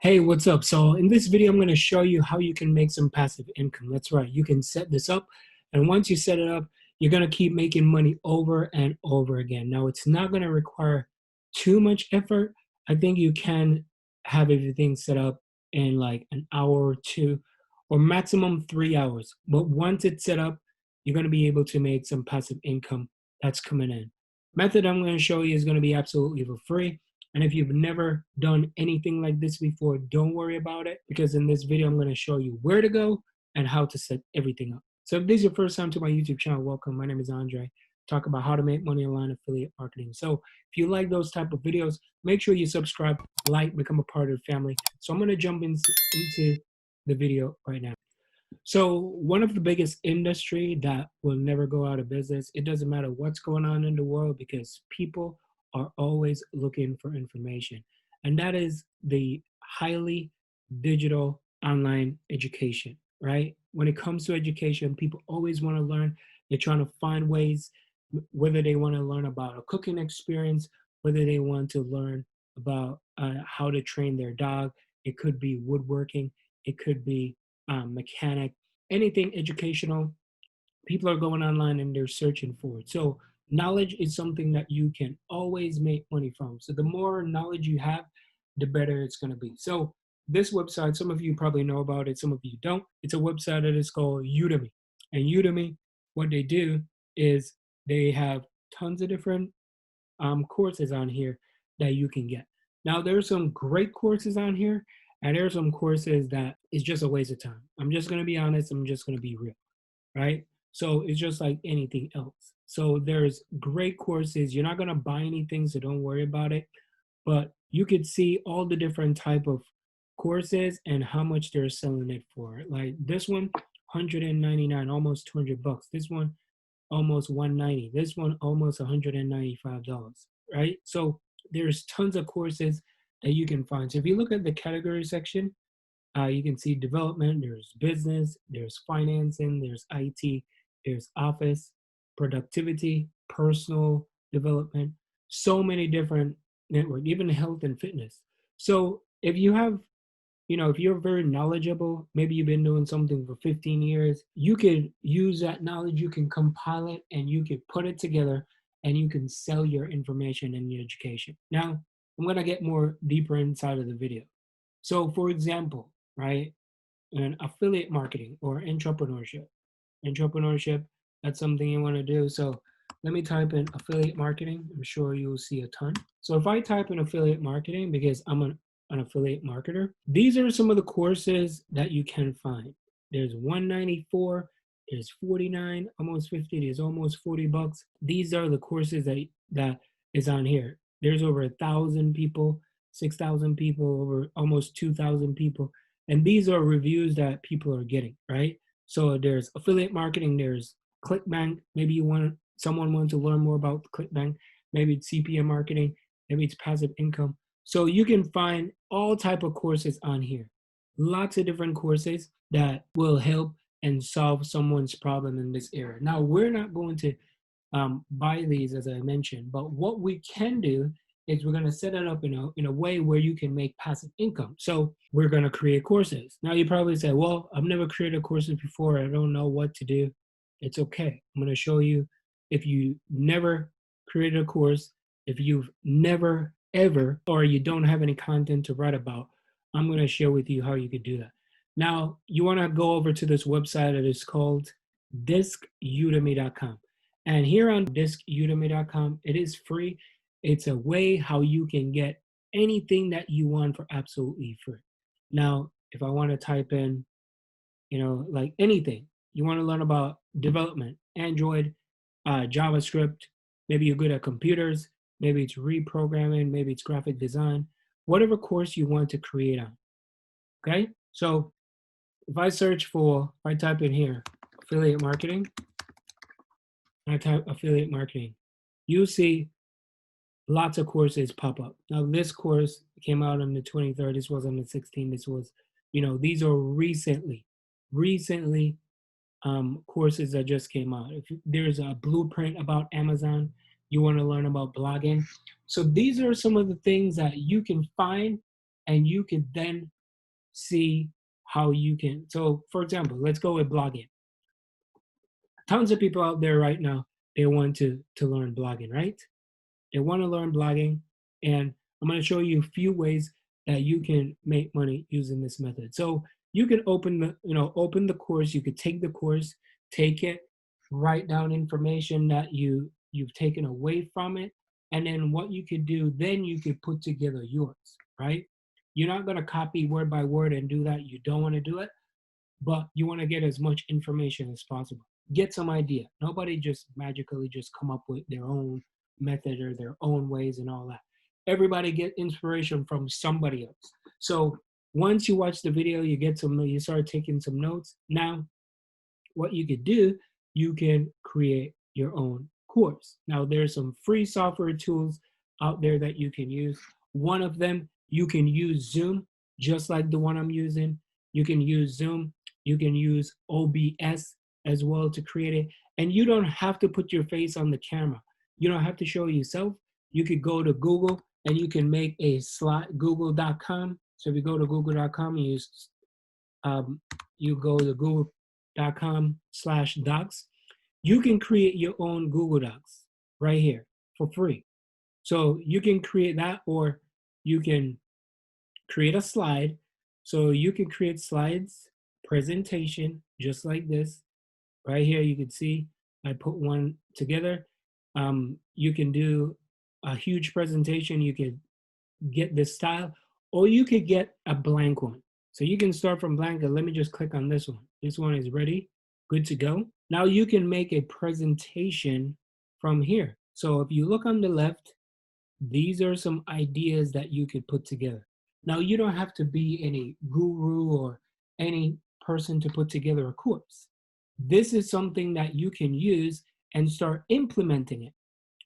Hey, what's up? So in this video, I'm going to show you how you can make some passive income. That's right. You can set this up. And once you set it up, you're going to keep making money over and over again. Now, it's not going to require too much effort. I think you can have everything set up in like an hour or two, or maximum 3 hours. But once it's set up, you're going to be able to make some passive income that's coming in. Method I'm going to show you is going to be absolutely for free. And if you've never done anything like this before, don't worry about it, because in this video, I'm going to show you where to go and how to set everything up. So if this is your first time to my YouTube channel, welcome. My name is Andre. Talk about how to make money online affiliate marketing. So if you like those type of videos, make sure you subscribe, like, become a part of the family. So I'm going to jump into the video right now. So one of the biggest industry that will never go out of business, it doesn't matter what's going on in the world, because people are always looking for information. And that is the highly digital online education, right? When it comes to education, people always want to learn. They're trying to find ways, whether they want to learn about a cooking experience, whether they want to learn about how to train their dog. It could be woodworking. It could be mechanic, anything educational. People are going online and they're searching for it. So knowledge is something that you can always make money from. So the more knowledge you have, the better it's going to be. So this website, some of you probably know about it, some of you don't. It's a website that is called Udemy. And Udemy, what they do is they have tons of different courses on here that you can get. Now, there's some great courses on here, and there's some courses that is just a waste of time. I'm just going to be honest. I'm just going to be real, right? So it's just like anything else. So there's great courses. You're not going to buy anything, so don't worry about it. But you could see all the different type of courses and how much they're selling it for. Like this one, 199, almost 200 bucks. This one, almost 190. This one, almost $195, right? So there's tons of courses that you can find. So if you look at the category section, you can see development, there's business, there's financing, there's IT, there's office, productivity, personal development, so many different network, even health and fitness. So if you have, if you're very knowledgeable, maybe you've been doing something for 15 years, you could use that knowledge, you can compile it, and you could put it together, and you can sell your information and your education. Now, I'm going to get more deeper inside of the video. So for example, right, an affiliate marketing or entrepreneurship. Entrepreneurship, that's something you want to do. So let me type in affiliate marketing. I'm sure you'll see a ton. So if I type in affiliate marketing, because I'm an affiliate marketer, these are some of the courses that you can find. There's 194, there's 49, almost 50, there's almost 40 bucks. These are the courses that is on here. There's over 1,000 people, 6,000 people, over almost 2,000 people. And these are reviews that people are getting, right? So there's affiliate marketing, there's ClickBank. Maybe someone wants to learn more about ClickBank. Maybe it's CPM marketing, maybe it's passive income. So you can find all type of courses on here. Lots of different courses that will help and solve someone's problem in this area. Now, we're not going to buy these, as I mentioned, but what we can do is we're going to set it up in a way where you can make passive income. So we're going to create courses. Now you probably say, well, I've never created courses before. I don't know what to do. It's okay. I'm going to show you. If you never created a course, if you've never ever, or you don't have any content to write about, I'm going to share with you how you could do that. Now you want to go over to this website that is called diskudemy.com. And here on diskudemy.com, it is free. It's a way how you can get anything that you want for absolutely free. Now, if I want to type in, like anything, you want to learn about development, Android, JavaScript, maybe you're good at computers, maybe it's reprogramming, maybe it's graphic design, whatever course you want to create on. Okay? So if I type in here, affiliate marketing, I type affiliate marketing, you see lots of courses pop up. Now, this course came out on the 23rd. This was on the 16th. This was, these are recently courses that just came out. If there's a blueprint about Amazon, you want to learn about blogging. So these are some of the things that you can find, and you can then see how you can. So for example, let's go with blogging. Tons of people out there right now, they want to learn blogging, right? They want to learn blogging, and I'm going to show you a few ways that you can make money using this method. So you can open open the course. You could take the course, take it, write down information that you've taken away from it, and then what you could do, then you could put together yours, right? You're not going to copy word by word and do that. You don't want to do it, but you want to get as much information as possible. Get some idea. Nobody just magically just come up with their own method or their own ways and all that. Everybody get inspiration from somebody else. So once you watch the video, you start taking some notes. Now, what you could do, you can create your own course. Now, there's some free software tools out there that you can use. One of them, you can use Zoom, just like the one I'm using. You can use Zoom. You can use OBS as well to create it. And you don't have to put your face on the camera. You don't have to show yourself. You could go to Google and you can make a slide, google.com. So if you go to google.com and you go to google.com/docs, you can create your own Google Docs right here for free. So you can create that, or you can create a slide. So you can create slides, presentation, just like this. Right here, you can see I put one together. You can do a huge presentation. You could get this style, or you could get a blank one. So you can start from blank. Let me just click on this one. This one is ready, good to go. Now you can make a presentation from here. So if you look on the left, these are some ideas that you could put together. Now you don't have to be any guru or any person to put together a course. This is something that you can use and start implementing it,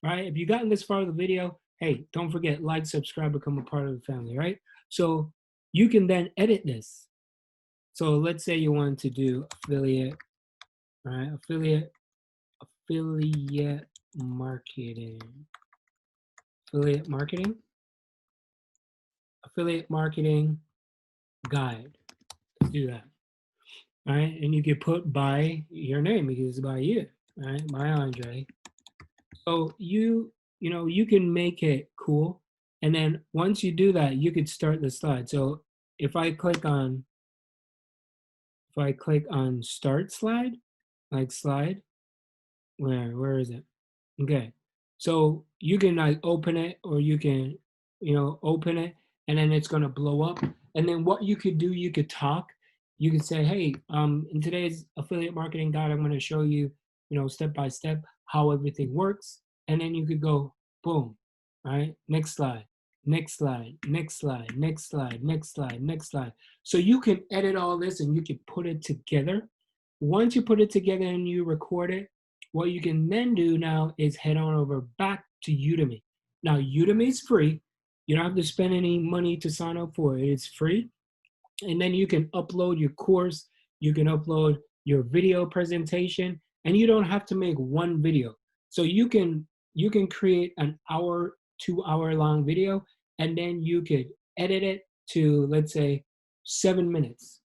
right? If you've gotten this far of the video, hey, don't forget, like, subscribe, become a part of the family, right? So you can then edit this. So let's say you want to do affiliate, right? Affiliate marketing, affiliate marketing guide. Let's do that. All right, and you can put by your name because it's by you, right? By Andre. So you can make it cool, and then once you do that, you could start the slide. So if I click on start slide, like slide, where is it? Okay, so you can like open it, or you can open it, and then it's gonna blow up. And then what you could do, you could talk. You could say, hey, in today's affiliate marketing guide, I'm gonna show you, step by step how everything works. And then you could go, boom, right? Next slide, next slide, next slide, next slide, next slide, next slide. So you can edit all this and you can put it together. Once you put it together and you record it, what you can then do now is head on over back to Udemy. Now, Udemy is free. You don't have to spend any money to sign up for it. It's free. And then you can upload your course. You can upload your video presentation, and you don't have to make one video. So you can create an hour, 2 hour long video, and then you could edit it to, let's say, 7 minutes.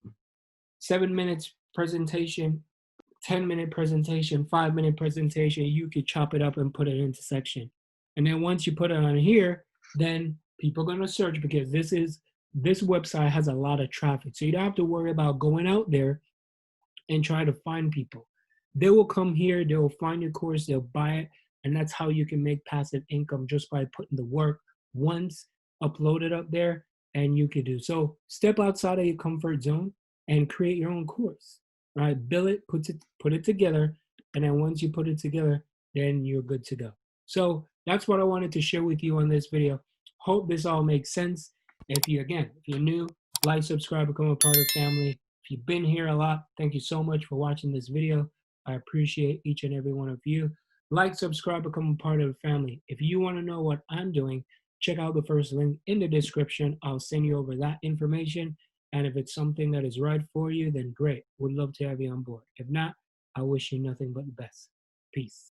7 minutes presentation, 10-minute presentation, 5-minute presentation. You could chop it up and put it into section. And then once you put it on here, then people are going to search, because this website has a lot of traffic. So you don't have to worry about going out there and try to find people. They will come here, they will find your course, they'll buy it, and that's how you can make passive income, just by putting the work once, upload it up there, and you can do. So step outside of your comfort zone and create your own course, right? Build it, put it together, and then once you put it together, then you're good to go. So that's what I wanted to share with you on this video. Hope this all makes sense. If you're new, like, subscribe, become a part of the family. If you've been here a lot, thank you so much for watching this video. I appreciate each and every one of you. Like, subscribe, become a part of the family. If you want to know what I'm doing, check out the first link in the description. I'll send you over that information. And if it's something that is right for you, then great. Would love to have you on board. If not, I wish you nothing but the best. Peace.